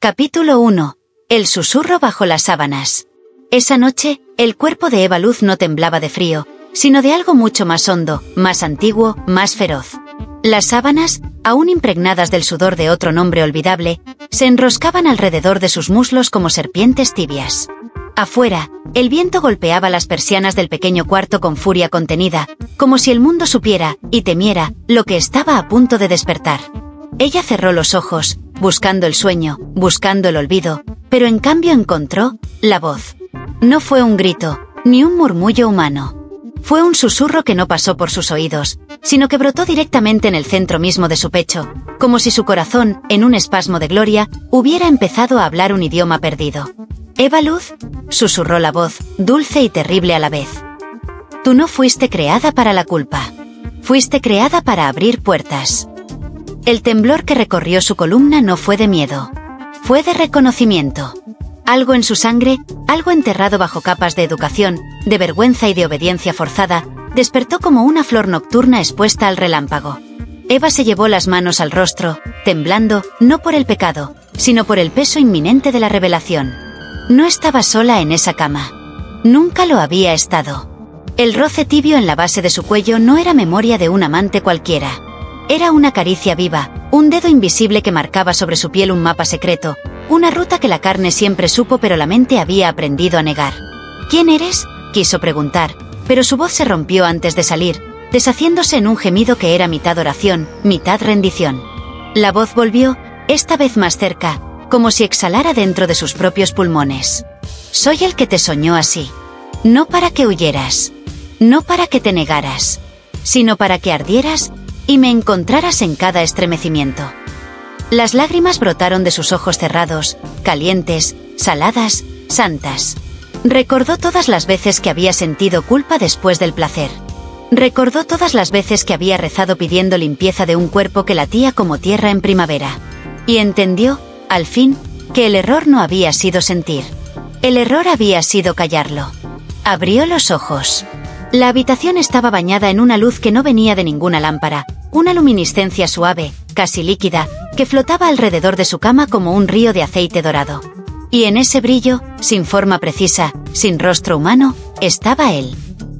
Capítulo 1. El susurro bajo las sábanas. Esa noche, el cuerpo de Eva Luz no temblaba de frío, sino de algo mucho más hondo, más antiguo, más feroz. Las sábanas, aún impregnadas del sudor de otro nombre olvidable, se enroscaban alrededor de sus muslos como serpientes tibias. Afuera, el viento golpeaba las persianas del pequeño cuarto con furia contenida, como si el mundo supiera, y temiera, lo que estaba a punto de despertar. Ella cerró los ojos, buscando el sueño, buscando el olvido, pero en cambio encontró la voz. No fue un grito, ni un murmullo humano. Fue un susurro que no pasó por sus oídos, sino que brotó directamente en el centro mismo de su pecho, como si su corazón, en un espasmo de gloria, hubiera empezado a hablar un idioma perdido. «Eva Luz», susurró la voz, dulce y terrible a la vez. «Tú no fuiste creada para la culpa. Fuiste creada para abrir puertas». El temblor que recorrió su columna no fue de miedo. Fue de reconocimiento. Algo en su sangre, algo enterrado bajo capas de educación, de vergüenza y de obediencia forzada, despertó como una flor nocturna expuesta al relámpago. Eva se llevó las manos al rostro, temblando, no por el pecado, sino por el peso inminente de la revelación. No estaba sola en esa cama. Nunca lo había estado. El roce tibio en la base de su cuello no era memoria de un amante cualquiera. Era una caricia viva, un dedo invisible que marcaba sobre su piel un mapa secreto, una ruta que la carne siempre supo pero la mente había aprendido a negar. «¿Quién eres?», quiso preguntar, pero su voz se rompió antes de salir, deshaciéndose en un gemido que era mitad oración, mitad rendición. La voz volvió, esta vez más cerca, como si exhalara dentro de sus propios pulmones. «Soy el que te soñó así. No para que huyeras. No para que te negaras. Sino para que ardieras y me encontraras en cada estremecimiento». Las lágrimas brotaron de sus ojos cerrados, calientes, saladas, santas. Recordó todas las veces que había sentido culpa después del placer. Recordó todas las veces que había rezado pidiendo limpieza de un cuerpo que latía como tierra en primavera. Y entendió, al fin, que el error no había sido sentir. El error había sido callarlo. Abrió los ojos. La habitación estaba bañada en una luz que no venía de ninguna lámpara, una luminiscencia suave, casi líquida, que flotaba alrededor de su cama como un río de aceite dorado. Y en ese brillo, sin forma precisa, sin rostro humano, estaba él.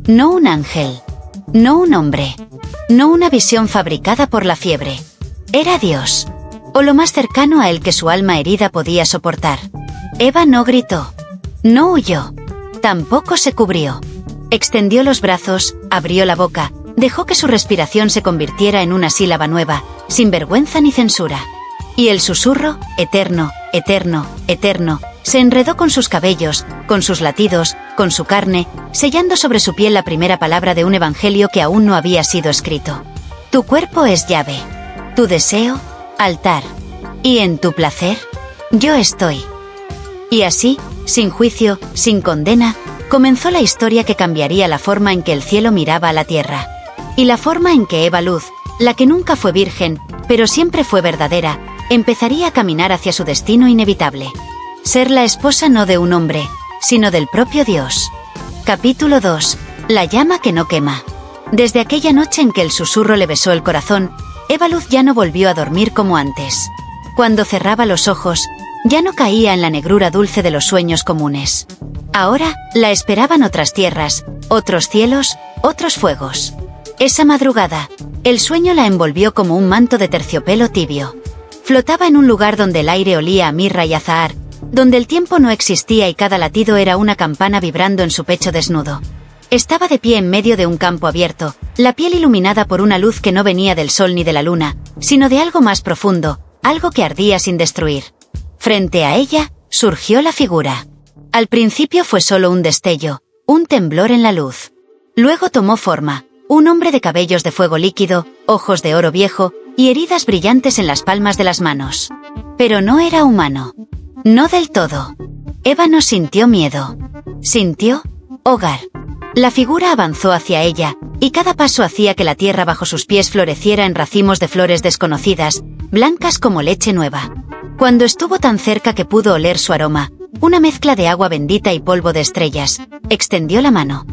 No un ángel. No un hombre. No una visión fabricada por la fiebre. Era Dios. O lo más cercano a él que su alma herida podía soportar. Eva no gritó. No huyó. Tampoco se cubrió. Extendió los brazos, abrió la boca, dejó que su respiración se convirtiera en una sílaba nueva, sin vergüenza ni censura. Y el susurro, eterno, eterno, eterno, se enredó con sus cabellos, con sus latidos, con su carne, sellando sobre su piel la primera palabra de un evangelio que aún no había sido escrito. Tu cuerpo es llave. Tu deseo, altar. Y en tu placer, yo estoy. Y así, sin juicio, sin condena, comenzó la historia que cambiaría la forma en que el cielo miraba a la tierra. Y la forma en que Eva Luz, la que nunca fue virgen, pero siempre fue verdadera, empezaría a caminar hacia su destino inevitable. Ser la esposa no de un hombre, sino del propio Dios. Capítulo 2. La llama que no quema. Desde aquella noche en que el susurro le besó el corazón, Eva Luz ya no volvió a dormir como antes. Cuando cerraba los ojos, ya no caía en la negrura dulce de los sueños comunes. Ahora, la esperaban otras tierras, otros cielos, otros fuegos. Esa madrugada, el sueño la envolvió como un manto de terciopelo tibio. Flotaba en un lugar donde el aire olía a mirra y azahar, donde el tiempo no existía y cada latido era una campana vibrando en su pecho desnudo. Estaba de pie en medio de un campo abierto, la piel iluminada por una luz que no venía del sol ni de la luna, sino de algo más profundo, algo que ardía sin destruir. Frente a ella, surgió la figura. Al principio fue solo un destello, un temblor en la luz. Luego tomó forma, un hombre de cabellos de fuego líquido, ojos de oro viejo, y heridas brillantes en las palmas de las manos. Pero no era humano. No del todo. Eva no sintió miedo. Sintió hogar. La figura avanzó hacia ella, y cada paso hacía que la tierra bajo sus pies floreciera en racimos de flores desconocidas, blancas como leche nueva. Cuando estuvo tan cerca que pudo oler su aroma, una mezcla de agua bendita y polvo de estrellas, extendió la mano.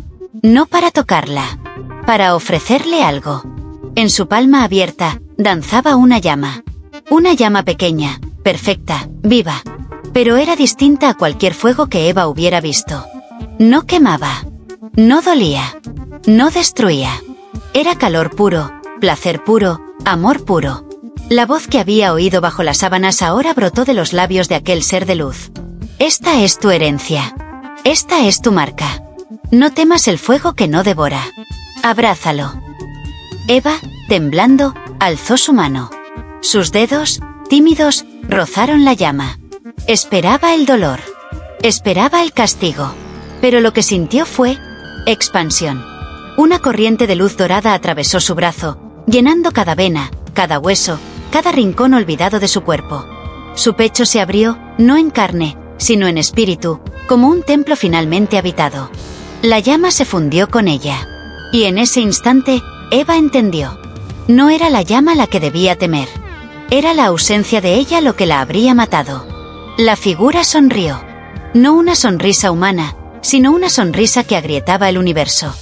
No para tocarla, para ofrecerle algo. En su palma abierta, danzaba una llama. Una llama pequeña, perfecta, viva, Pero era distinta a cualquier fuego que Eva hubiera visto. No quemaba. No dolía. No destruía. Era calor puro, placer puro, amor puro. La voz que había oído bajo las sábanas ahora brotó de los labios de aquel ser de luz. Esta es tu herencia. Esta es tu marca. No temas el fuego que no devora. Abrázalo. Eva, temblando, alzó su mano. Sus dedos, tímidos, rozaron la llama. Esperaba el dolor. Esperaba el castigo. Pero lo que sintió fue expansión. Una corriente de luz dorada atravesó su brazo, llenando cada vena, cada hueso, cada rincón olvidado de su cuerpo. Su pecho se abrió, no en carne, sino en espíritu, como un templo finalmente habitado. La llama se fundió con ella. Y en ese instante, Eva entendió. No era la llama la que debía temer. Era la ausencia de ella lo que la habría matado. La figura sonrió. No una sonrisa humana, sino una sonrisa que agrietaba el universo.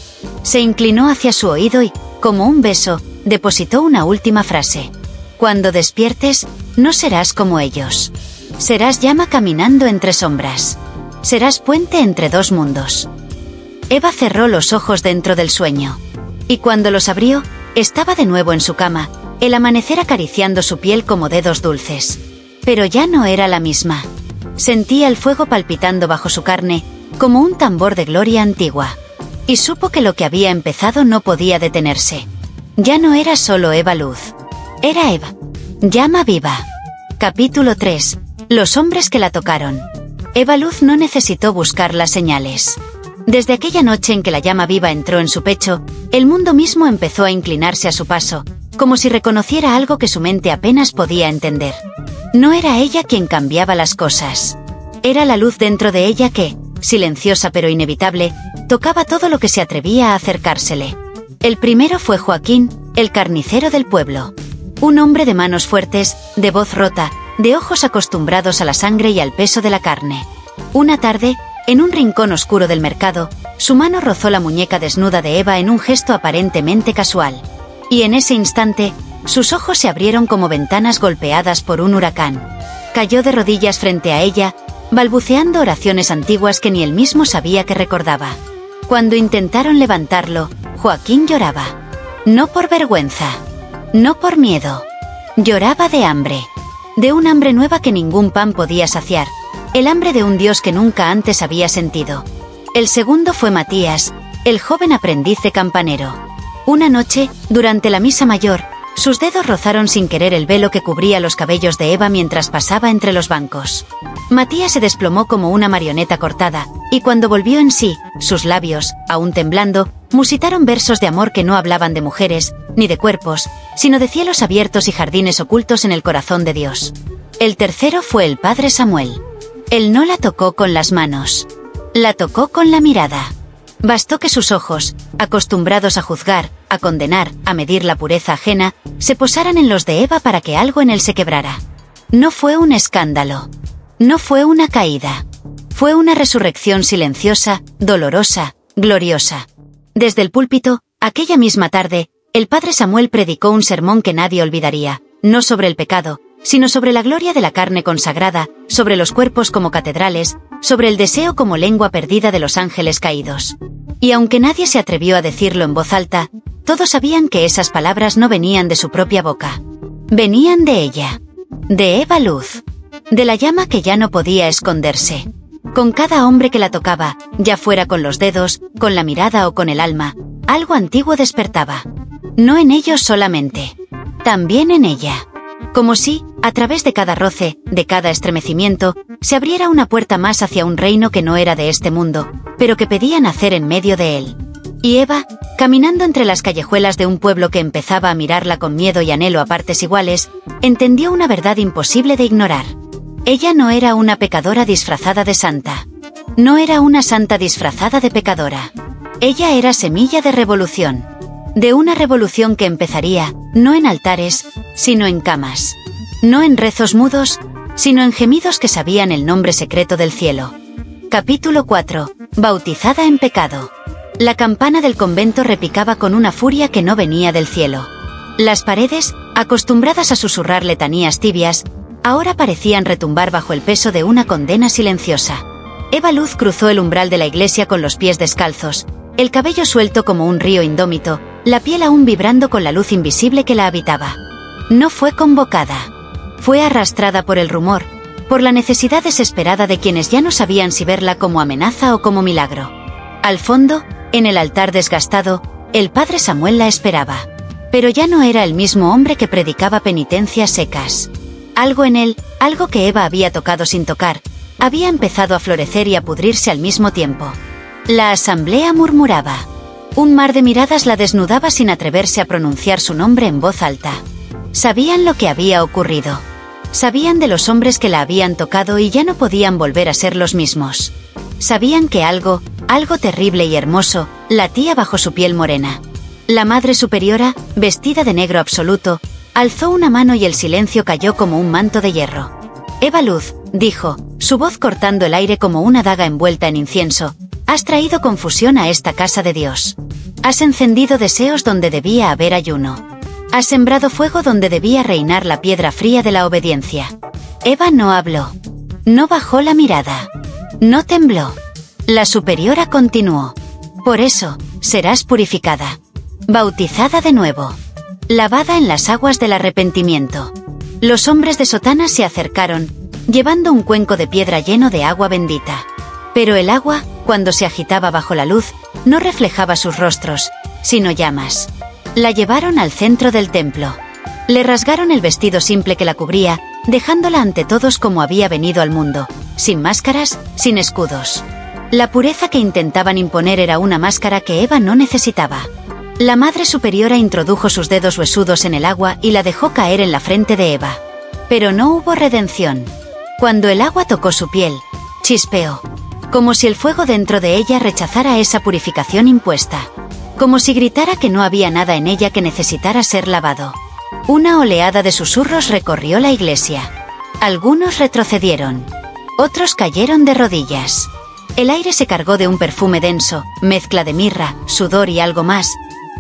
Se inclinó hacia su oído y, como un beso, depositó una última frase. Cuando despiertes, no serás como ellos. Serás llama caminando entre sombras. Serás puente entre dos mundos. Eva cerró los ojos dentro del sueño. Y cuando los abrió, estaba de nuevo en su cama, el amanecer acariciando su piel como dedos dulces. Pero ya no era la misma. Sentía el fuego palpitando bajo su carne, como un tambor de gloria antigua. Y supo que lo que había empezado no podía detenerse. Ya no era solo Eva Luz. Era Eva. Llama viva. Capítulo 3. Los hombres que la tocaron. Eva Luz no necesitó buscar las señales. Desde aquella noche en que la llama viva entró en su pecho, el mundo mismo empezó a inclinarse a su paso, como si reconociera algo que su mente apenas podía entender. No era ella quien cambiaba las cosas. Era la luz dentro de ella que, silenciosa pero inevitable, tocaba todo lo que se atrevía a acercársele. El primero fue Joaquín, el carnicero del pueblo. Un hombre de manos fuertes, de voz rota, de ojos acostumbrados a la sangre y al peso de la carne. Una tarde, en un rincón oscuro del mercado, su mano rozó la muñeca desnuda de Eva en un gesto aparentemente casual. Y en ese instante, sus ojos se abrieron como ventanas golpeadas por un huracán. Cayó de rodillas frente a ella, balbuceando oraciones antiguas que ni él mismo sabía que recordaba. Cuando intentaron levantarlo, Joaquín lloraba. No por vergüenza. No por miedo. Lloraba de hambre. De un hambre nueva que ningún pan podía saciar. El hambre de un Dios que nunca antes había sentido. El segundo fue Matías, el joven aprendiz de campanero. Una noche, durante la misa mayor, sus dedos rozaron sin querer el velo que cubría los cabellos de Eva mientras pasaba entre los bancos. Matías se desplomó como una marioneta cortada, y cuando volvió en sí, sus labios, aún temblando, musitaron versos de amor que no hablaban de mujeres, ni de cuerpos, sino de cielos abiertos y jardines ocultos en el corazón de Dios. El tercero fue el padre Samuel. Él no la tocó con las manos. La tocó con la mirada. Bastó que sus ojos, acostumbrados a juzgar, a condenar, a medir la pureza ajena, se posaran en los de Eva para que algo en él se quebrara. No fue un escándalo. No fue una caída. Fue una resurrección silenciosa, dolorosa, gloriosa. Desde el púlpito, aquella misma tarde, el padre Samuel predicó un sermón que nadie olvidaría, no sobre el pecado, sino sobre la gloria de la carne consagrada, sobre los cuerpos como catedrales, sobre el deseo como lengua perdida de los ángeles caídos. Y aunque nadie se atrevió a decirlo en voz alta, todos sabían que esas palabras no venían de su propia boca. Venían de ella. De Eva Luz. De la llama que ya no podía esconderse. Con cada hombre que la tocaba, ya fuera con los dedos, con la mirada o con el alma, algo antiguo despertaba. No en ellos solamente. También en ella. Como si, a través de cada roce, de cada estremecimiento, se abriera una puerta más hacia un reino que no era de este mundo, pero que pedía nacer en medio de él. Y Eva, caminando entre las callejuelas de un pueblo que empezaba a mirarla con miedo y anhelo a partes iguales, entendió una verdad imposible de ignorar. Ella no era una pecadora disfrazada de santa. No era una santa disfrazada de pecadora. Ella era semilla de revolución. De una revolución que empezaría, no en altares, sino en camas. No en rezos mudos, sino en gemidos que sabían el nombre secreto del cielo. Capítulo 4. Bautizada en pecado. La campana del convento repicaba con una furia que no venía del cielo. Las paredes, acostumbradas a susurrar letanías tibias, ahora parecían retumbar bajo el peso de una condena silenciosa. Eva Luz cruzó el umbral de la iglesia con los pies descalzos, el cabello suelto como un río indómito, la piel aún vibrando con la luz invisible que la habitaba. No fue convocada. Fue arrastrada por el rumor, por la necesidad desesperada de quienes ya no sabían si verla como amenaza o como milagro. Al fondo, en el altar desgastado, el padre Samuel la esperaba. Pero ya no era el mismo hombre que predicaba penitencias secas. Algo en él, algo que Eva había tocado sin tocar, había empezado a florecer y a pudrirse al mismo tiempo. La asamblea murmuraba. Un mar de miradas la desnudaba sin atreverse a pronunciar su nombre en voz alta. Sabían lo que había ocurrido. Sabían de los hombres que la habían tocado y ya no podían volver a ser los mismos. Sabían que algo terrible y hermoso, latía bajo su piel morena. La Madre Superiora, vestida de negro absoluto, alzó una mano y el silencio cayó como un manto de hierro. Eva Luz, dijo, su voz cortando el aire como una daga envuelta en incienso, has traído confusión a esta casa de Dios. Has encendido deseos donde debía haber ayuno. Has sembrado fuego donde debía reinar la piedra fría de la obediencia. Eva no habló. No bajó la mirada. No tembló. La superiora continuó. Por eso, serás purificada. Bautizada de nuevo. Lavada en las aguas del arrepentimiento. Los hombres de sotana se acercaron, llevando un cuenco de piedra lleno de agua bendita. Pero el agua, cuando se agitaba bajo la luz, no reflejaba sus rostros, sino llamas. La llevaron al centro del templo. Le rasgaron el vestido simple que la cubría, dejándola ante todos como había venido al mundo, sin máscaras, sin escudos. La pureza que intentaban imponer era una máscara que Eva no necesitaba. La Madre Superiora introdujo sus dedos huesudos en el agua y la dejó caer en la frente de Eva. Pero no hubo redención. Cuando el agua tocó su piel, chispeó. Como si el fuego dentro de ella rechazara esa purificación impuesta. Como si gritara que no había nada en ella que necesitara ser lavado. Una oleada de susurros recorrió la iglesia. Algunos retrocedieron. Otros cayeron de rodillas. El aire se cargó de un perfume denso, mezcla de mirra, sudor y algo más.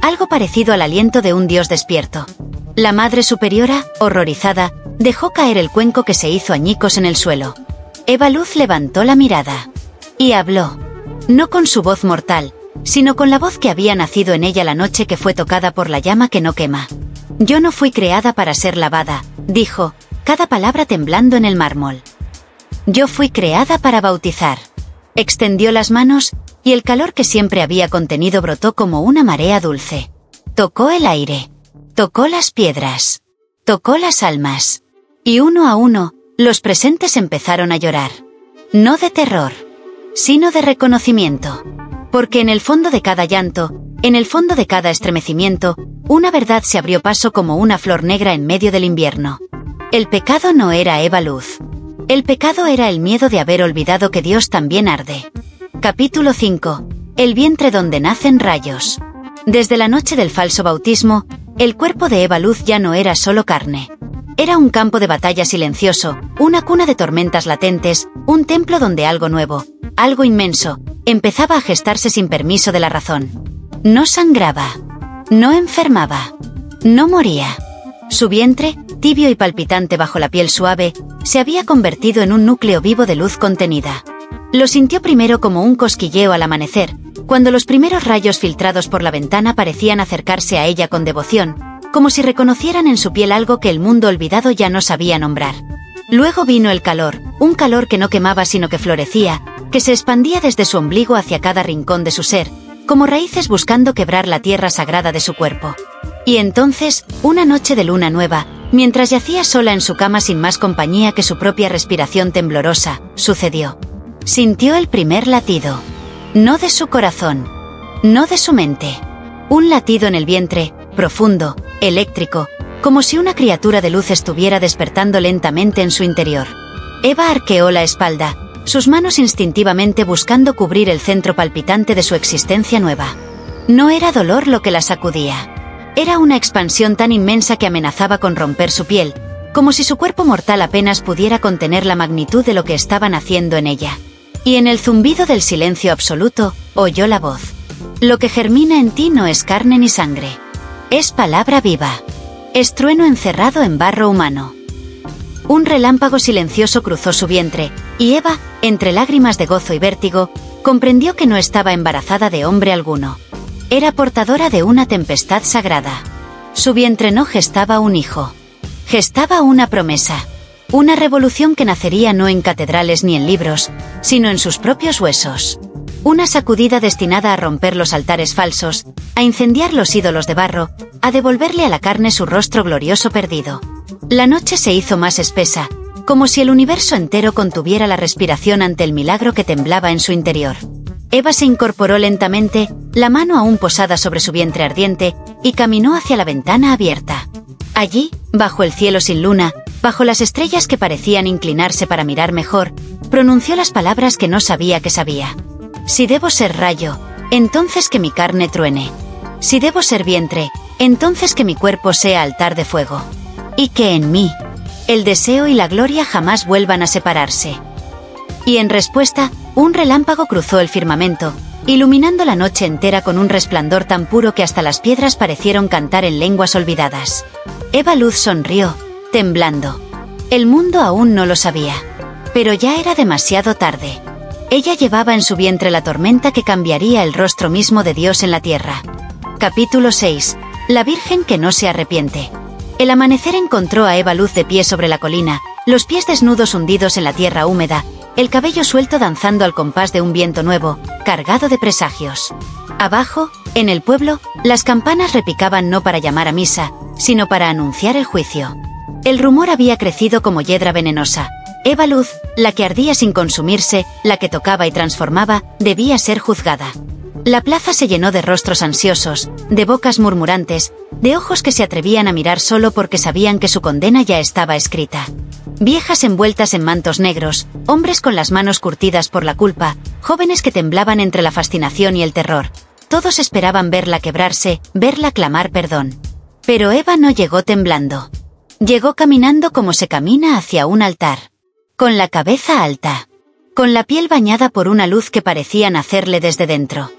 Algo parecido al aliento de un dios despierto. La Madre Superiora, horrorizada, dejó caer el cuenco que se hizo añicos en el suelo. Eva Luz levantó la mirada. Y habló. No con su voz mortal, sino con la voz que había nacido en ella la noche que fue tocada por la llama que no quema. Yo no fui creada para ser lavada, dijo, cada palabra temblando en el mármol. Yo fui creada para bautizar. Extendió las manos, y el calor que siempre había contenido brotó como una marea dulce. Tocó el aire. Tocó las piedras. Tocó las almas. Y uno a uno, los presentes empezaron a llorar. No de terror, sino de reconocimiento. Porque en el fondo de cada llanto, en el fondo de cada estremecimiento, una verdad se abrió paso como una flor negra en medio del invierno. El pecado no era Eva Luz. El pecado era el miedo de haber olvidado que Dios también arde. Capítulo 5. El vientre donde nacen rayos. Desde la noche del falso bautismo, el cuerpo de Eva Luz ya no era solo carne. Era un campo de batalla silencioso, una cuna de tormentas latentes, un templo donde algo nuevo, algo inmenso, empezaba a gestarse sin permiso de la razón. No sangraba. No enfermaba. No moría. Su vientre, tibio y palpitante bajo la piel suave, se había convertido en un núcleo vivo de luz contenida. Lo sintió primero como un cosquilleo al amanecer, cuando los primeros rayos filtrados por la ventana parecían acercarse a ella con devoción, como si reconocieran en su piel algo que el mundo olvidado ya no sabía nombrar. Luego vino el calor, un calor que no quemaba sino que florecía, que se expandía desde su ombligo hacia cada rincón de su ser, como raíces buscando quebrar la tierra sagrada de su cuerpo. Y entonces, una noche de luna nueva, mientras yacía sola en su cama sin más compañía que su propia respiración temblorosa, sucedió. Sintió el primer latido. No de su corazón. No de su mente. Un latido en el vientre, profundo, eléctrico, como si una criatura de luz estuviera despertando lentamente en su interior. Eva arqueó la espalda, sus manos instintivamente buscando cubrir el centro palpitante de su existencia nueva. No era dolor lo que la sacudía. Era una expansión tan inmensa que amenazaba con romper su piel, como si su cuerpo mortal apenas pudiera contener la magnitud de lo que estaban haciendo en ella. Y en el zumbido del silencio absoluto, oyó la voz. Lo que germina en ti no es carne ni sangre. Es palabra viva. Es trueno encerrado en barro humano. Un relámpago silencioso cruzó su vientre, y Eva, entre lágrimas de gozo y vértigo, comprendió que no estaba embarazada de hombre alguno. Era portadora de una tempestad sagrada. Su vientre no gestaba un hijo. Gestaba una promesa. Una revolución que nacería no en catedrales ni en libros, sino en sus propios huesos. Una sacudida destinada a romper los altares falsos, a incendiar los ídolos de barro, a devolverle a la carne su rostro glorioso perdido. La noche se hizo más espesa, como si el universo entero contuviera la respiración ante el milagro que temblaba en su interior. Eva se incorporó lentamente, la mano aún posada sobre su vientre ardiente, y caminó hacia la ventana abierta. Allí, bajo el cielo sin luna, bajo las estrellas que parecían inclinarse para mirar mejor, pronunció las palabras que no sabía que sabía. Si debo ser rayo, entonces que mi carne truene. Si debo ser vientre, entonces que mi cuerpo sea altar de fuego. Y que en mí, el deseo y la gloria jamás vuelvan a separarse. Y en respuesta, un relámpago cruzó el firmamento, iluminando la noche entera con un resplandor tan puro que hasta las piedras parecieron cantar en lenguas olvidadas. Eva Luz sonrió, temblando. El mundo aún no lo sabía. Pero ya era demasiado tarde. Ella llevaba en su vientre la tormenta que cambiaría el rostro mismo de Dios en la tierra. Capítulo 6. La Virgen que no se arrepiente. El amanecer encontró a Eva Luz de pie sobre la colina, los pies desnudos hundidos en la tierra húmeda, el cabello suelto danzando al compás de un viento nuevo, cargado de presagios. Abajo, en el pueblo, las campanas repicaban no para llamar a misa, sino para anunciar el juicio. El rumor había crecido como hiedra venenosa. Eva Luz, la que ardía sin consumirse, la que tocaba y transformaba, debía ser juzgada. La plaza se llenó de rostros ansiosos, de bocas murmurantes, de ojos que se atrevían a mirar solo porque sabían que su condena ya estaba escrita. Viejas envueltas en mantos negros, hombres con las manos curtidas por la culpa, jóvenes que temblaban entre la fascinación y el terror. Todos esperaban verla quebrarse, verla clamar perdón. Pero Eva no llegó temblando. Llegó caminando como se camina hacia un altar. Con la cabeza alta. Con la piel bañada por una luz que parecía nacerle desde dentro.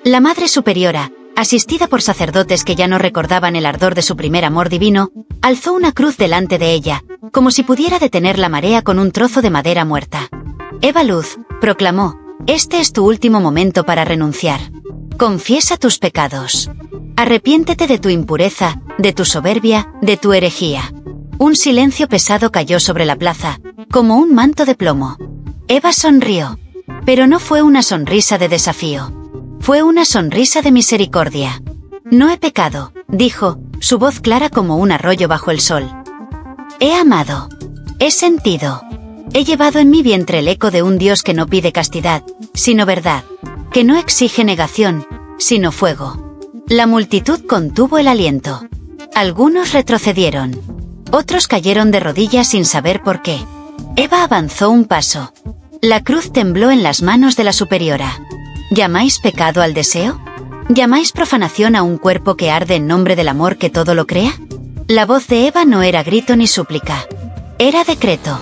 La Madre Superiora, asistida por sacerdotes que ya no recordaban el ardor de su primer amor divino, alzó una cruz delante de ella, como si pudiera detener la marea con un trozo de madera muerta. Eva Luz, proclamó, este es tu último momento para renunciar. Confiesa tus pecados. Arrepiéntete de tu impureza, de tu soberbia, de tu herejía. Un silencio pesado cayó sobre la plaza, como un manto de plomo. Eva sonrió. Pero no fue una sonrisa de desafío. Fue una sonrisa de misericordia. No he pecado, dijo, su voz clara como un arroyo bajo el sol. He amado. He sentido. He llevado en mi vientre el eco de un Dios que no pide castidad, sino verdad. Que no exige negación, sino fuego. La multitud contuvo el aliento. Algunos retrocedieron. Otros cayeron de rodillas sin saber por qué. Eva avanzó un paso. La cruz tembló en las manos de la superiora. ¿Llamáis pecado al deseo? ¿Llamáis profanación a un cuerpo que arde en nombre del amor que todo lo crea? La voz de Eva no era grito ni súplica. Era decreto.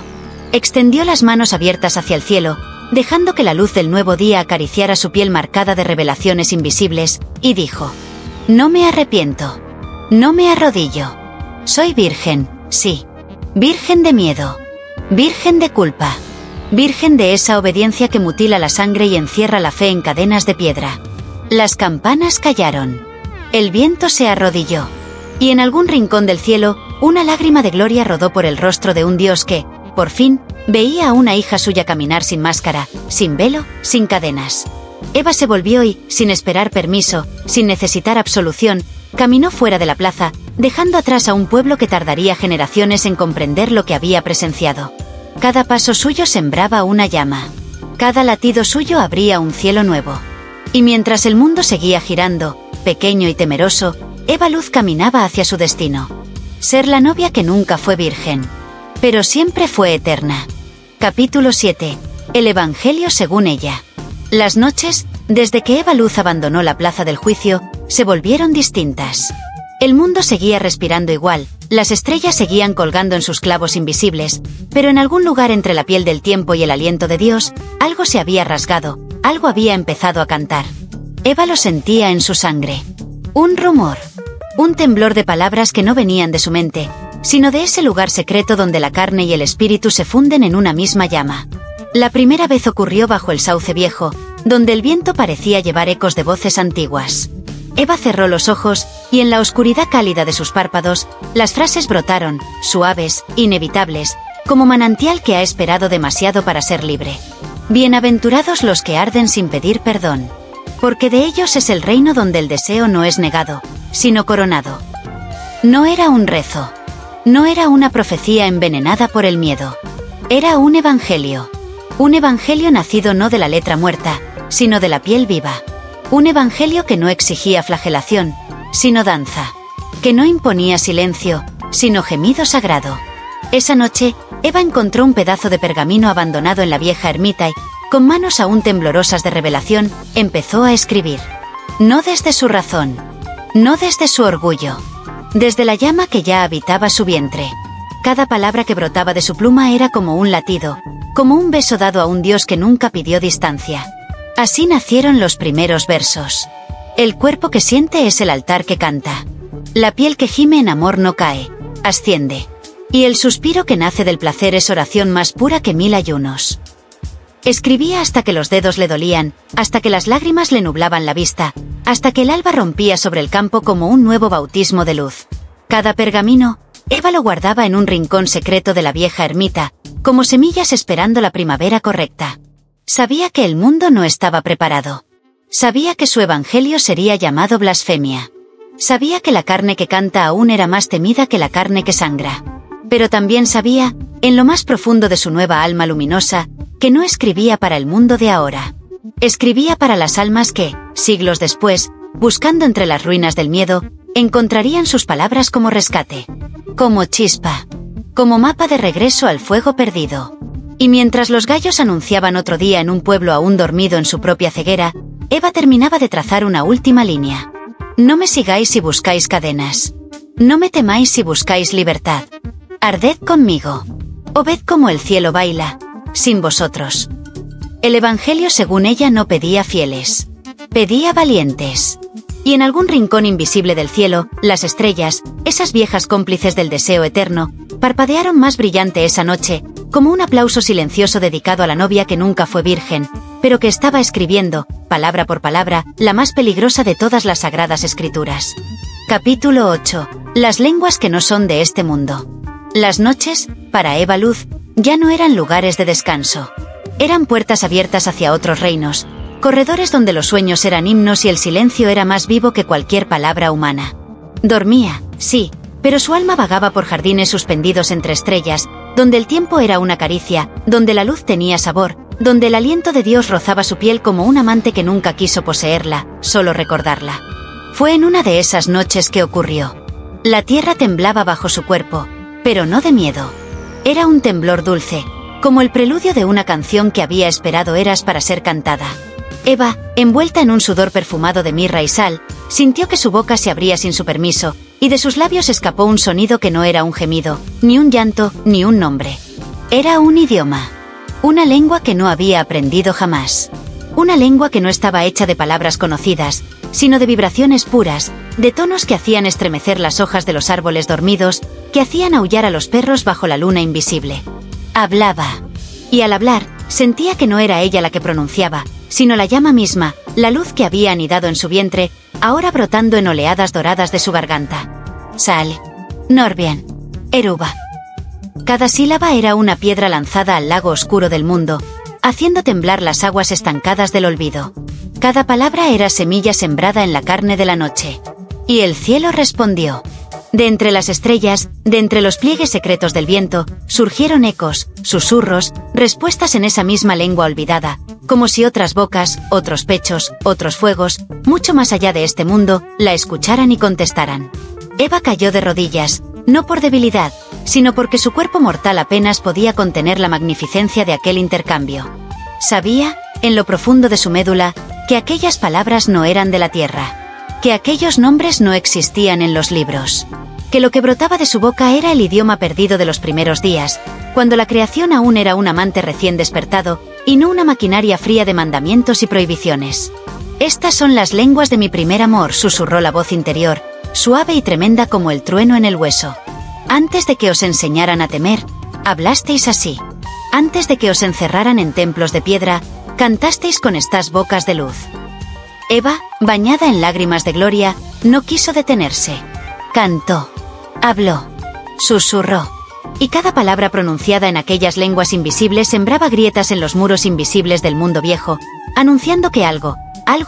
Extendió las manos abiertas hacia el cielo, dejando que la luz del nuevo día acariciara su piel marcada de revelaciones invisibles, y dijo: No me arrepiento. No me arrodillo. Soy virgen, sí. Virgen de miedo. Virgen de culpa. Virgen de esa obediencia que mutila la sangre y encierra la fe en cadenas de piedra. Las campanas callaron. El viento se arrodilló. Y en algún rincón del cielo, una lágrima de gloria rodó por el rostro de un Dios que, por fin, veía a una hija suya caminar sin máscara, sin velo, sin cadenas. Eva se volvió y, sin esperar permiso, sin necesitar absolución, caminó fuera de la plaza, dejando atrás a un pueblo que tardaría generaciones en comprender lo que había presenciado. Cada paso suyo sembraba una llama. Cada latido suyo abría un cielo nuevo. Y mientras el mundo seguía girando, pequeño y temeroso, Eva Luz caminaba hacia su destino. Ser la novia que nunca fue virgen. Pero siempre fue eterna. Capítulo 7. El Evangelio según ella. Las noches, desde que Eva Luz abandonó la plaza del juicio, se volvieron distintas. El mundo seguía respirando igual, las estrellas seguían colgando en sus clavos invisibles, pero en algún lugar entre la piel del tiempo y el aliento de Dios, algo se había rasgado, algo había empezado a cantar. Eva lo sentía en su sangre. Un rumor. Un temblor de palabras que no venían de su mente, sino de ese lugar secreto donde la carne y el espíritu se funden en una misma llama. La primera vez ocurrió bajo el sauce viejo, donde el viento parecía llevar ecos de voces antiguas. Eva cerró los ojos, y en la oscuridad cálida de sus párpados, las frases brotaron, suaves, inevitables, como manantial que ha esperado demasiado para ser libre. Bienaventurados los que arden sin pedir perdón, porque de ellos es el reino donde el deseo no es negado, sino coronado. No era un rezo. No era una profecía envenenada por el miedo. Era un evangelio. Un evangelio nacido no de la letra muerta, sino de la piel viva. Un evangelio que no exigía flagelación, sino danza. Que no imponía silencio, sino gemido sagrado. Esa noche, Eva encontró un pedazo de pergamino abandonado en la vieja ermita y, con manos aún temblorosas de revelación, empezó a escribir. No desde su razón. No desde su orgullo. Desde la llama que ya habitaba su vientre. Cada palabra que brotaba de su pluma era como un latido, como un beso dado a un Dios que nunca pidió distancia. Así nacieron los primeros versos. El cuerpo que siente es el altar que canta. La piel que gime en amor no cae, asciende. Y el suspiro que nace del placer es oración más pura que 1000 ayunos. Escribía hasta que los dedos le dolían, hasta que las lágrimas le nublaban la vista, hasta que el alba rompía sobre el campo como un nuevo bautismo de luz. Cada pergamino, Eva lo guardaba en un rincón secreto de la vieja ermita, como semillas esperando la primavera correcta. Sabía que el mundo no estaba preparado. Sabía que su evangelio sería llamado blasfemia. Sabía que la carne que canta aún era más temida que la carne que sangra. Pero también sabía, en lo más profundo de su nueva alma luminosa, que no escribía para el mundo de ahora. Escribía para las almas que, siglos después, buscando entre las ruinas del miedo, encontrarían sus palabras como rescate. Como chispa. Como mapa de regreso al fuego perdido. Y mientras los gallos anunciaban otro día en un pueblo aún dormido en su propia ceguera, Eva terminaba de trazar una última línea. No me sigáis si buscáis cadenas. No me temáis si buscáis libertad. Arded conmigo. O ved como el cielo baila, sin vosotros. El evangelio, según ella, no pedía fieles. Pedía valientes. Y en algún rincón invisible del cielo, las estrellas, esas viejas cómplices del deseo eterno, parpadearon más brillante esa noche, como un aplauso silencioso dedicado a la novia que nunca fue virgen, pero que estaba escribiendo, palabra por palabra, la más peligrosa de todas las sagradas escrituras. Capítulo 8. Las lenguas que no son de este mundo. Las noches, para Eva Luz, ya no eran lugares de descanso. Eran puertas abiertas hacia otros reinos, corredores donde los sueños eran himnos y el silencio era más vivo que cualquier palabra humana. Dormía, sí, pero su alma vagaba por jardines suspendidos entre estrellas, donde el tiempo era una caricia, donde la luz tenía sabor, donde el aliento de Dios rozaba su piel como un amante que nunca quiso poseerla, solo recordarla. Fue en una de esas noches que ocurrió. La tierra temblaba bajo su cuerpo, pero no de miedo. Era un temblor dulce, como el preludio de una canción que había esperado eras para ser cantada. Eva, envuelta en un sudor perfumado de mirra y sal, sintió que su boca se abría sin su permiso, y de sus labios escapó un sonido que no era un gemido, ni un llanto, ni un nombre. Era un idioma. Una lengua que no había aprendido jamás. Una lengua que no estaba hecha de palabras conocidas, sino de vibraciones puras, de tonos que hacían estremecer las hojas de los árboles dormidos, que hacían aullar a los perros bajo la luna invisible. Hablaba. Y al hablar, sentía que no era ella la que pronunciaba, sino la llama misma, la luz que había anidado en su vientre, ahora brotando en oleadas doradas de su garganta. Sal. Norbian. Eruba. Cada sílaba era una piedra lanzada al lago oscuro del mundo, haciendo temblar las aguas estancadas del olvido. Cada palabra era semilla sembrada en la carne de la noche. Y el cielo respondió. De entre las estrellas, de entre los pliegues secretos del viento, surgieron ecos, susurros, respuestas en esa misma lengua olvidada, como si otras bocas, otros pechos, otros fuegos, mucho más allá de este mundo, la escucharan y contestaran. Eva cayó de rodillas, no por debilidad, sino porque su cuerpo mortal apenas podía contener la magnificencia de aquel intercambio. Sabía, en lo profundo de su médula, que aquellas palabras no eran de la tierra, que aquellos nombres no existían en los libros, que lo que brotaba de su boca era el idioma perdido de los primeros días, cuando la creación aún era un amante recién despertado, y no una maquinaria fría de mandamientos y prohibiciones. Estas son las lenguas de mi primer amor, susurró la voz interior, suave y tremenda como el trueno en el hueso. Antes de que os enseñaran a temer, hablasteis así. Antes de que os encerraran en templos de piedra, cantasteis con estas bocas de luz. Eva, bañada en lágrimas de gloria, no quiso detenerse. Cantó, habló, susurró. Y cada palabra pronunciada en aquellas lenguas invisibles sembraba grietas en los muros invisibles del mundo viejo, anunciando que algo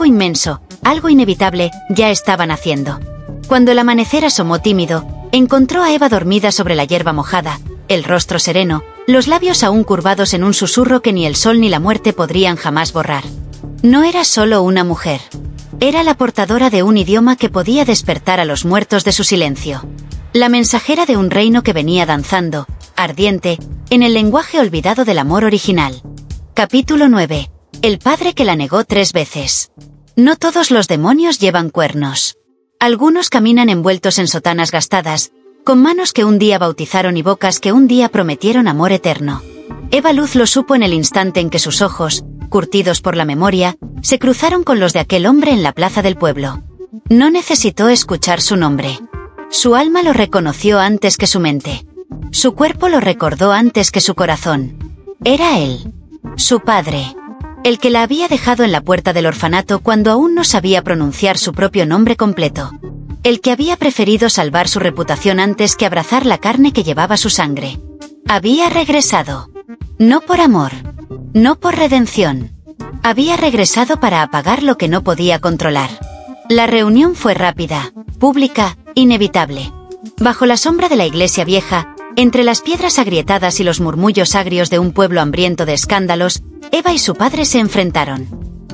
inmenso, algo inevitable, ya estaban haciendo. Cuando el amanecer asomó tímido, encontró a Eva dormida sobre la hierba mojada, el rostro sereno, los labios aún curvados en un susurro que ni el sol ni la muerte podrían jamás borrar. No era solo una mujer. Era la portadora de un idioma que podía despertar a los muertos de su silencio. La mensajera de un reino que venía danzando, ardiente, en el lenguaje olvidado del amor original. Capítulo 9. El padre que la negó 3 veces. No todos los demonios llevan cuernos. Algunos caminan envueltos en sotanas gastadas, con manos que un día bautizaron y bocas que un día prometieron amor eterno. Eva Luz lo supo en el instante en que sus ojos, curtidos por la memoria, se cruzaron con los de aquel hombre en la plaza del pueblo. No necesitó escuchar su nombre. Su alma lo reconoció antes que su mente. Su cuerpo lo recordó antes que su corazón. Era él, su padre, el que la había dejado en la puerta del orfanato cuando aún no sabía pronunciar su propio nombre completo. El que había preferido salvar su reputación antes que abrazar la carne que llevaba su sangre. Había regresado. No por amor. No por redención. Había regresado para apagar lo que no podía controlar. La reunión fue rápida, pública, inevitable. Bajo la sombra de la iglesia vieja, entre las piedras agrietadas y los murmullos agrios de un pueblo hambriento de escándalos, Eva y su padre se enfrentaron.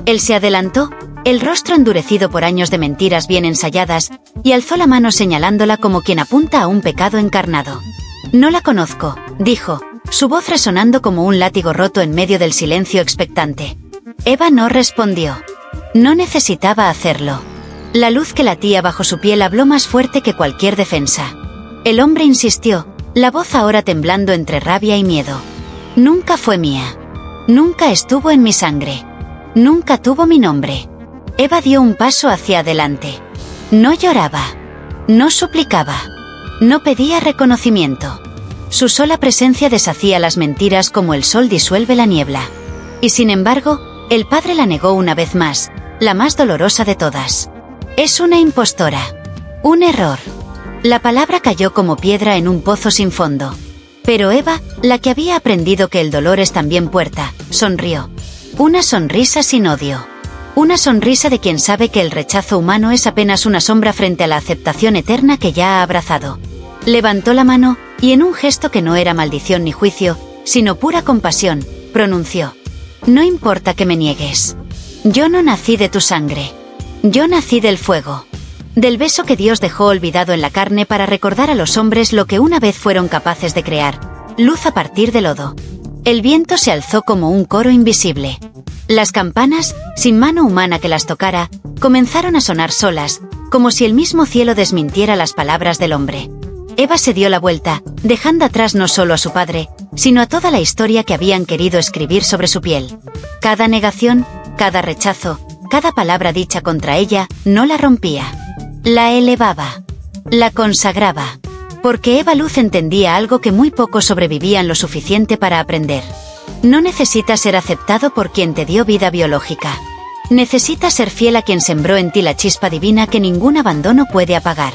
Él se adelantó, el rostro endurecido por años de mentiras bien ensayadas, y alzó la mano señalándola como quien apunta a un pecado encarnado. «No la conozco», dijo, su voz resonando como un látigo roto en medio del silencio expectante. Eva no respondió. No necesitaba hacerlo. La luz que latía bajo su piel habló más fuerte que cualquier defensa. El hombre insistió, la voz ahora temblando entre rabia y miedo. «Nunca fue mía. Nunca estuvo en mi sangre. Nunca tuvo mi nombre». Eva dio un paso hacia adelante. No lloraba. No suplicaba. No pedía reconocimiento. Su sola presencia deshacía las mentiras como el sol disuelve la niebla. Y sin embargo, el padre la negó una vez más, la más dolorosa de todas. «Es una impostora. Un error». La palabra cayó como piedra en un pozo sin fondo. Pero Eva, la que había aprendido que el dolor es también puerta, sonrió. Una sonrisa sin odio. Una sonrisa de quien sabe que el rechazo humano es apenas una sombra frente a la aceptación eterna que ya ha abrazado. Levantó la mano, y en un gesto que no era maldición ni juicio, sino pura compasión, pronunció: «No importa que me niegues. Yo no nací de tu sangre. Yo nací del fuego. Del beso que Dios dejó olvidado en la carne para recordar a los hombres lo que una vez fueron capaces de crear, luz a partir de lodo». El viento se alzó como un coro invisible. Las campanas, sin mano humana que las tocara, comenzaron a sonar solas, como si el mismo cielo desmintiera las palabras del hombre. Eva se dio la vuelta, dejando atrás no solo a su padre, sino a toda la historia que habían querido escribir sobre su piel. Cada negación, cada rechazo, cada palabra dicha contra ella, no la rompía. La elevaba. La consagraba. Porque Eva Luz entendía algo que muy pocos sobrevivían lo suficiente para aprender. No necesitas ser aceptado por quien te dio vida biológica. Necesitas ser fiel a quien sembró en ti la chispa divina que ningún abandono puede apagar.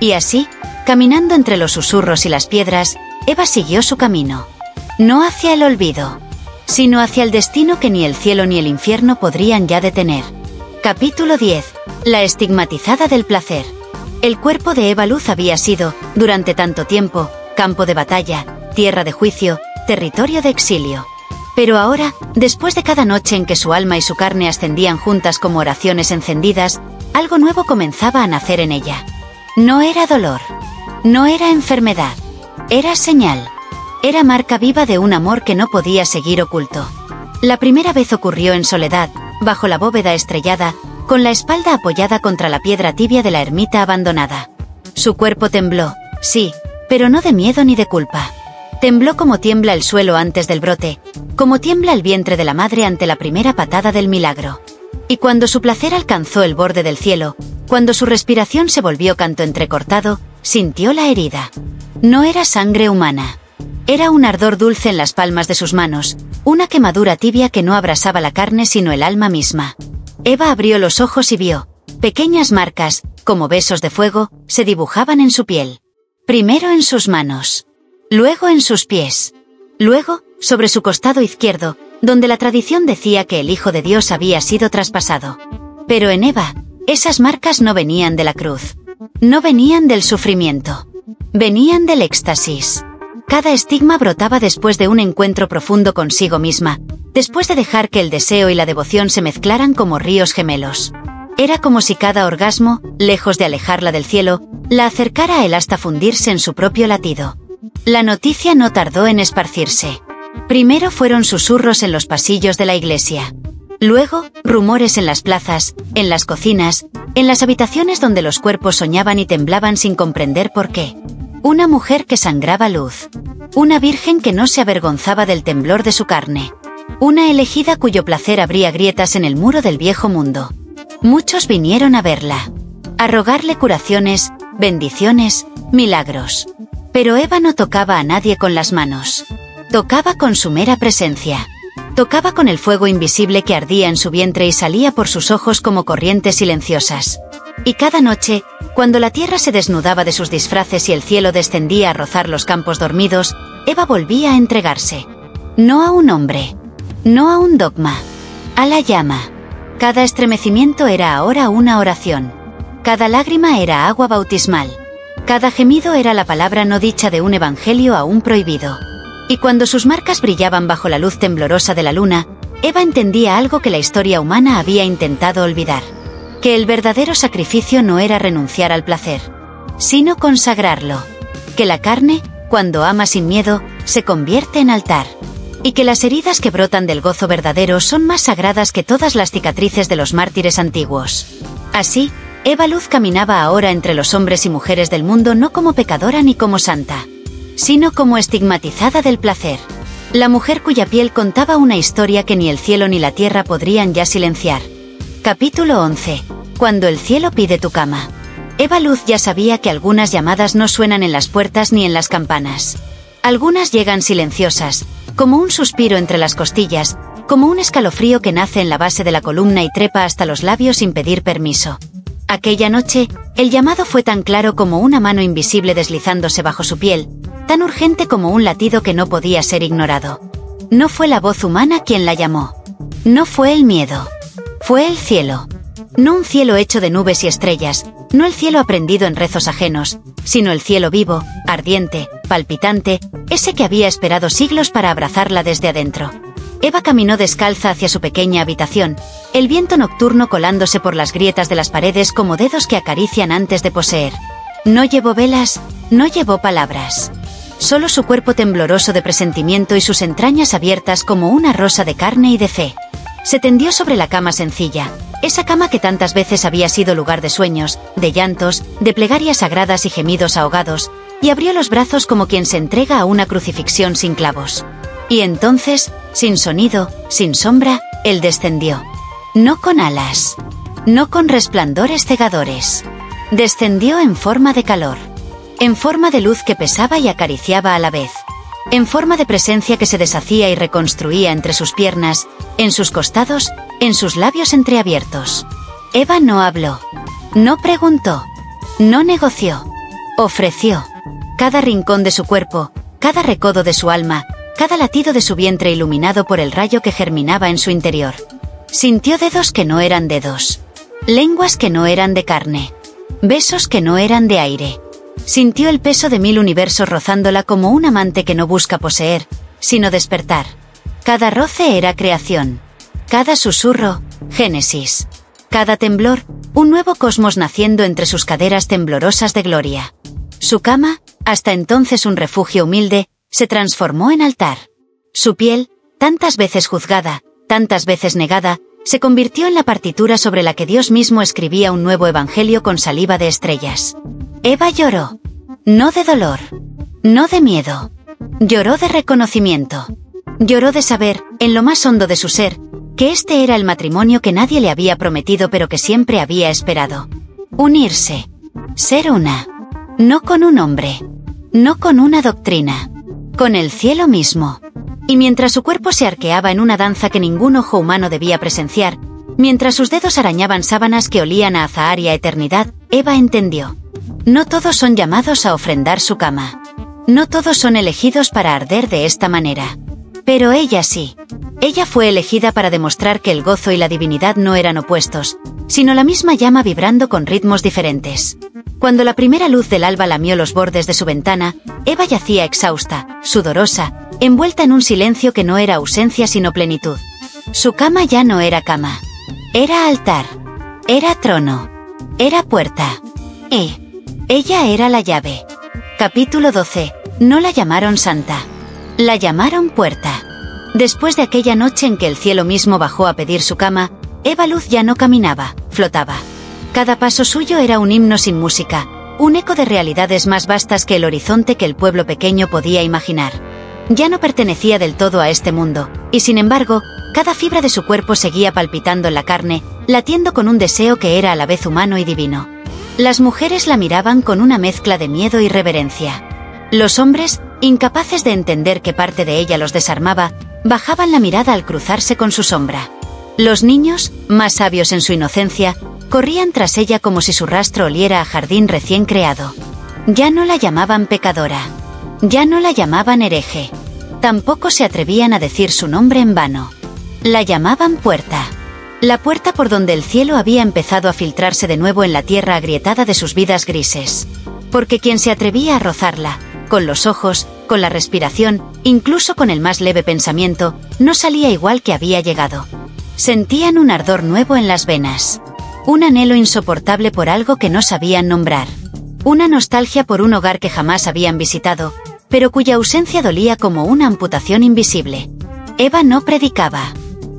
Y así, caminando entre los susurros y las piedras, Eva siguió su camino. No hacia el olvido, sino hacia el destino que ni el cielo ni el infierno podrían ya detener. Capítulo 10. La estigmatizada del placer. El cuerpo de Eva Luz había sido, durante tanto tiempo, campo de batalla, tierra de juicio, territorio de exilio. Pero ahora, después de cada noche en que su alma y su carne ascendían juntas como oraciones encendidas, algo nuevo comenzaba a nacer en ella. No era dolor. No era enfermedad. Era señal. Era marca viva de un amor que no podía seguir oculto. La primera vez ocurrió en soledad, bajo la bóveda estrellada, con la espalda apoyada contra la piedra tibia de la ermita abandonada. Su cuerpo tembló, sí, pero no de miedo ni de culpa. Tembló como tiembla el suelo antes del brote, como tiembla el vientre de la madre ante la primera patada del milagro. Y cuando su placer alcanzó el borde del cielo, cuando su respiración se volvió canto entrecortado, sintió la herida. No era sangre humana. Era un ardor dulce en las palmas de sus manos, una quemadura tibia que no abrasaba la carne sino el alma misma. Eva abrió los ojos y vio. Pequeñas marcas, como besos de fuego, se dibujaban en su piel. Primero en sus manos. Luego en sus pies. Luego, sobre su costado izquierdo, donde la tradición decía que el Hijo de Dios había sido traspasado. Pero en Eva, esas marcas no venían de la cruz. No venían del sufrimiento. Venían del éxtasis. Cada estigma brotaba después de un encuentro profundo consigo misma, después de dejar que el deseo y la devoción se mezclaran como ríos gemelos. Era como si cada orgasmo, lejos de alejarla del cielo, la acercara a él hasta fundirse en su propio latido. La noticia no tardó en esparcirse. Primero fueron susurros en los pasillos de la iglesia. Luego, rumores en las plazas, en las cocinas, en las habitaciones donde los cuerpos soñaban y temblaban sin comprender por qué. Una mujer que sangraba luz. Una virgen que no se avergonzaba del temblor de su carne. Una elegida cuyo placer abría grietas en el muro del viejo mundo. Muchos vinieron a verla. A rogarle curaciones, bendiciones, milagros. Pero Eva no tocaba a nadie con las manos. Tocaba con su mera presencia. Tocaba con el fuego invisible que ardía en su vientre y salía por sus ojos como corrientes silenciosas. Y cada noche, cuando la tierra se desnudaba de sus disfraces y el cielo descendía a rozar los campos dormidos, Eva volvía a entregarse. No a un hombre. No a un dogma. A la llama. Cada estremecimiento era ahora una oración. Cada lágrima era agua bautismal. Cada gemido era la palabra no dicha de un evangelio aún prohibido. Y cuando sus marcas brillaban bajo la luz temblorosa de la luna, Eva entendía algo que la historia humana había intentado olvidar. Que el verdadero sacrificio no era renunciar al placer, sino consagrarlo. Que la carne, cuando ama sin miedo, se convierte en altar. Y que las heridas que brotan del gozo verdadero son más sagradas que todas las cicatrices de los mártires antiguos. Así, Eva Luz caminaba ahora entre los hombres y mujeres del mundo no como pecadora ni como santa, sino como estigmatizada del placer. La mujer cuya piel contaba una historia que ni el cielo ni la tierra podrían ya silenciar. Capítulo 11. Cuando el cielo pide tu cama. Eva Luz ya sabía que algunas llamadas no suenan en las puertas ni en las campanas. Algunas llegan silenciosas, como un suspiro entre las costillas, como un escalofrío que nace en la base de la columna y trepa hasta los labios sin pedir permiso. Aquella noche, el llamado fue tan claro como una mano invisible deslizándose bajo su piel, tan urgente como un latido que no podía ser ignorado. No fue la voz humana quien la llamó. No fue el miedo. Fue el cielo. No un cielo hecho de nubes y estrellas, no el cielo aprendido en rezos ajenos, sino el cielo vivo, ardiente, palpitante, ese que había esperado siglos para abrazarla desde adentro. Eva caminó descalza hacia su pequeña habitación, el viento nocturno colándose por las grietas de las paredes como dedos que acarician antes de poseer. No llevó velas, no llevó palabras. Solo su cuerpo tembloroso de presentimiento y sus entrañas abiertas como una rosa de carne y de fe. Se tendió sobre la cama sencilla, esa cama que tantas veces había sido lugar de sueños, de llantos, de plegarias sagradas y gemidos ahogados, y abrió los brazos como quien se entrega a una crucifixión sin clavos. Y entonces, sin sonido, sin sombra, él descendió. No con alas. No con resplandores cegadores. Descendió en forma de calor. En forma de luz que pesaba y acariciaba a la vez. En forma de presencia que se deshacía y reconstruía entre sus piernas, en sus costados, en sus labios entreabiertos. Eva no habló. No preguntó. No negoció. Ofreció. Cada rincón de su cuerpo, cada recodo de su alma, cada latido de su vientre iluminado por el rayo que germinaba en su interior. Sintió dedos que no eran dedos. Lenguas que no eran de carne. Besos que no eran de aire. Sintió el peso de 1000 universos rozándola como un amante que no busca poseer, sino despertar. Cada roce era creación. Cada susurro, génesis. Cada temblor, un nuevo cosmos naciendo entre sus caderas temblorosas de gloria. Su cama, hasta entonces un refugio humilde, se transformó en altar. Su piel, tantas veces juzgada, tantas veces negada, se convirtió en la partitura sobre la que Dios mismo escribía un nuevo evangelio con saliva de estrellas. Eva lloró. No de dolor. No de miedo. Lloró de reconocimiento. Lloró de saber, en lo más hondo de su ser, que este era el matrimonio que nadie le había prometido pero que siempre había esperado. Unirse. Ser una. No con un hombre. no con una doctrina, con el cielo mismo. Y mientras su cuerpo se arqueaba en una danza que ningún ojo humano debía presenciar, mientras sus dedos arañaban sábanas que olían a azahar y a eternidad, Eva entendió. No todos son llamados a ofrendar su cama. No todos son elegidos para arder de esta manera. Pero ella sí. Ella fue elegida para demostrar que el gozo y la divinidad no eran opuestos, sino la misma llama vibrando con ritmos diferentes. Cuando la primera luz del alba lamió los bordes de su ventana, Eva yacía exhausta, sudorosa, envuelta en un silencio que no era ausencia sino plenitud. Su cama ya no era cama. Era altar. Era trono. Era puerta. Ella era la llave. Capítulo 12. No la llamaron santa. La llamaron puerta. Después de aquella noche en que el cielo mismo bajó a pedir su cama, Eva Luz ya no caminaba, flotaba. Cada paso suyo era un himno sin música, un eco de realidades más vastas que el horizonte que el pueblo pequeño podía imaginar. Ya no pertenecía del todo a este mundo, y sin embargo, cada fibra de su cuerpo seguía palpitando en la carne, latiendo con un deseo que era a la vez humano y divino. Las mujeres la miraban con una mezcla de miedo y reverencia. Los hombres, incapaces de entender qué parte de ella los desarmaba, bajaban la mirada al cruzarse con su sombra. Los niños, más sabios en su inocencia, corrían tras ella como si su rastro oliera a jardín recién creado. Ya no la llamaban pecadora. Ya no la llamaban hereje. Tampoco se atrevían a decir su nombre en vano. La llamaban puerta. La puerta por donde el cielo había empezado a filtrarse de nuevo en la tierra agrietada de sus vidas grises. Porque quien se atrevía a rozarla, con los ojos, con la respiración, incluso con el más leve pensamiento, no salía igual que había llegado. Sentían un ardor nuevo en las venas. Un anhelo insoportable por algo que no sabían nombrar. Una nostalgia por un hogar que jamás habían visitado, pero cuya ausencia dolía como una amputación invisible. Eva no predicaba.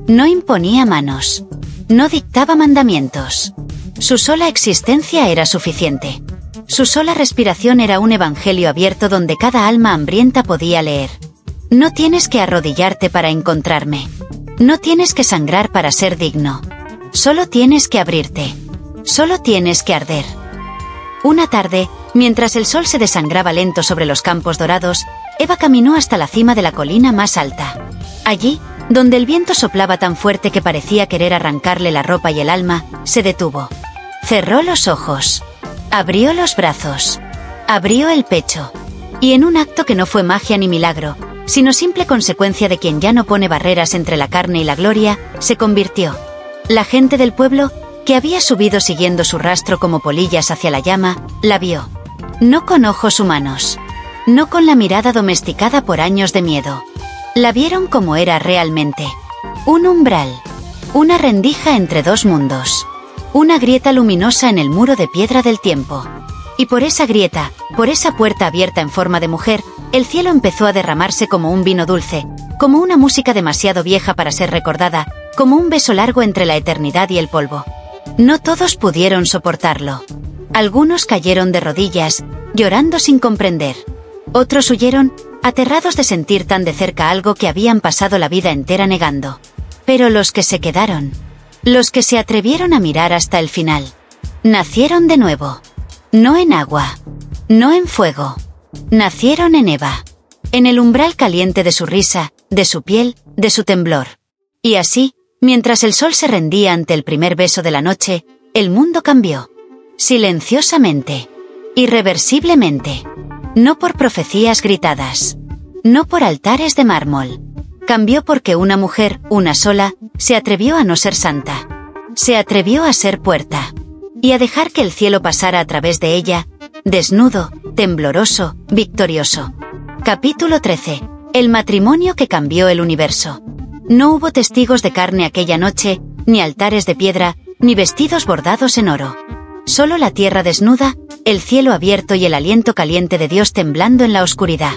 No imponía manos. No dictaba mandamientos. Su sola existencia era suficiente. Su sola respiración era un evangelio abierto donde cada alma hambrienta podía leer. No tienes que arrodillarte para encontrarme. No tienes que sangrar para ser digno. Solo tienes que abrirte. Solo tienes que arder. Una tarde, mientras el sol se desangraba lento sobre los campos dorados, Eva caminó hasta la cima de la colina más alta. Allí, donde el viento soplaba tan fuerte que parecía querer arrancarle la ropa y el alma, se detuvo. Cerró los ojos. Abrió los brazos. Abrió el pecho. Y en un acto que no fue magia ni milagro, sino simple consecuencia de quien ya no pone barreras entre la carne y la gloria, se convirtió. La gente del pueblo, que había subido siguiendo su rastro como polillas hacia la llama, la vio. No con ojos humanos. No con la mirada domesticada por años de miedo. La vieron como era realmente. Un umbral. Una rendija entre dos mundos. Una grieta luminosa en el muro de piedra del tiempo. Y por esa grieta, por esa puerta abierta en forma de mujer, el cielo empezó a derramarse como un vino dulce, como una música demasiado vieja para ser recordada, como un beso largo entre la eternidad y el polvo. No todos pudieron soportarlo. Algunos cayeron de rodillas, llorando sin comprender. Otros huyeron, aterrados de sentir tan de cerca algo que habían pasado la vida entera negando. Pero los que se quedaron, los que se atrevieron a mirar hasta el final, nacieron de nuevo. No en agua, no en fuego. Nacieron en Eva. En el umbral caliente de su risa, de su piel, de su temblor. Y así, mientras el sol se rendía ante el primer beso de la noche, el mundo cambió. Silenciosamente. Irreversiblemente. No por profecías gritadas. No por altares de mármol. Cambió porque una mujer, una sola, se atrevió a no ser santa. Se atrevió a ser puerta. Y a dejar que el cielo pasara a través de ella, desnudo, tembloroso, victorioso. Capítulo 13. El matrimonio que cambió el universo. No hubo testigos de carne aquella noche, ni altares de piedra, ni vestidos bordados en oro. Solo la tierra desnuda, el cielo abierto y el aliento caliente de Dios temblando en la oscuridad.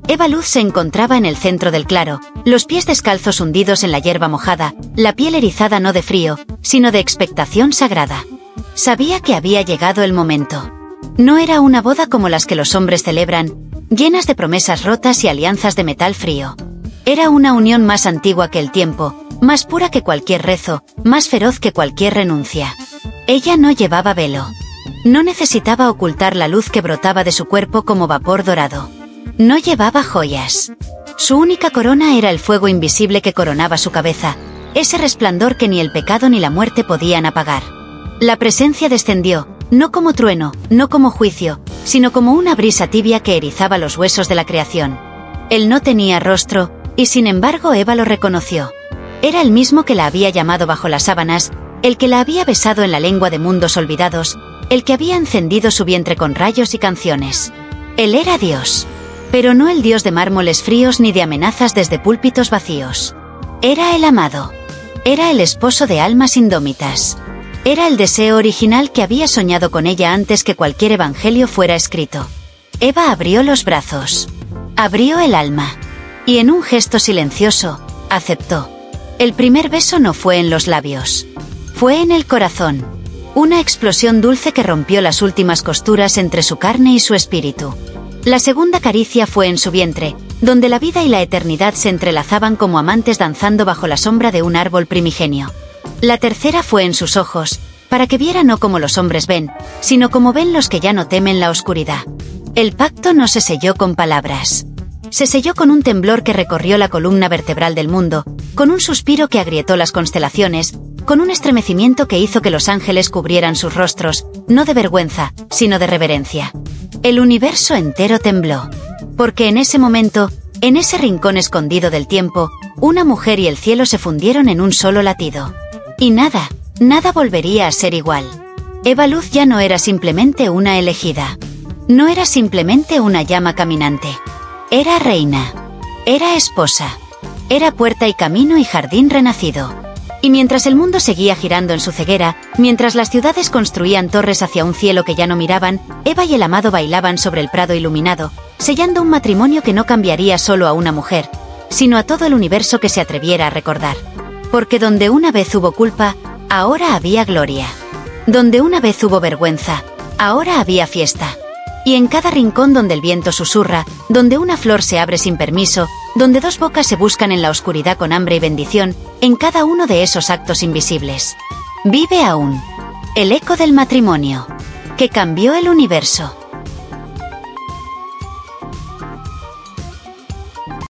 Eva Luz se encontraba en el centro del claro, los pies descalzos hundidos en la hierba mojada, la piel erizada no de frío, sino de expectación sagrada. Sabía que había llegado el momento. No era una boda como las que los hombres celebran, llenas de promesas rotas y alianzas de metal frío. Era una unión más antigua que el tiempo, más pura que cualquier rezo, más feroz que cualquier renuncia. Ella no llevaba velo. No necesitaba ocultar la luz que brotaba de su cuerpo como vapor dorado. No llevaba joyas. Su única corona era el fuego invisible que coronaba su cabeza, ese resplandor que ni el pecado ni la muerte podían apagar. La presencia descendió, no como trueno, no como juicio, sino como una brisa tibia que erizaba los huesos de la creación. Él no tenía rostro, y sin embargo Eva lo reconoció. Era el mismo que la había llamado bajo las sábanas, el que la había besado en la lengua de mundos olvidados, el que había encendido su vientre con rayos y canciones. Él era Dios. Pero no el Dios de mármoles fríos ni de amenazas desde púlpitos vacíos. Era el amado. Era el esposo de almas indómitas. Era el deseo original que había soñado con ella antes que cualquier evangelio fuera escrito. Eva abrió los brazos. Abrió el alma. Y en un gesto silencioso, aceptó. El primer beso no fue en los labios. Fue en el corazón. Una explosión dulce que rompió las últimas costuras entre su carne y su espíritu. La segunda caricia fue en su vientre, donde la vida y la eternidad se entrelazaban como amantes danzando bajo la sombra de un árbol primigenio. La tercera fue en sus ojos, para que viera no como los hombres ven, sino como ven los que ya no temen la oscuridad. El pacto no se selló con palabras. Se selló con un temblor que recorrió la columna vertebral del mundo, con un suspiro que agrietó las constelaciones, con un estremecimiento que hizo que los ángeles cubrieran sus rostros, no de vergüenza, sino de reverencia. El universo entero tembló. Porque en ese momento, en ese rincón escondido del tiempo, una mujer y el cielo se fundieron en un solo latido. Y nada volvería a ser igual. Eva Luz ya no era simplemente una elegida. No era simplemente una llama caminante. Era reina. Era esposa. Era puerta y camino y jardín renacido. Y mientras el mundo seguía girando en su ceguera, mientras las ciudades construían torres hacia un cielo que ya no miraban, Eva y el amado bailaban sobre el prado iluminado, sellando un matrimonio que no cambiaría solo a una mujer, sino a todo el universo que se atreviera a recordar. Porque donde una vez hubo culpa, ahora había gloria. Donde una vez hubo vergüenza, ahora había fiesta. Y en cada rincón donde el viento susurra, donde una flor se abre sin permiso, donde dos bocas se buscan en la oscuridad con hambre y bendición, en cada uno de esos actos invisibles, vive aún el eco del matrimonio, que cambió el universo.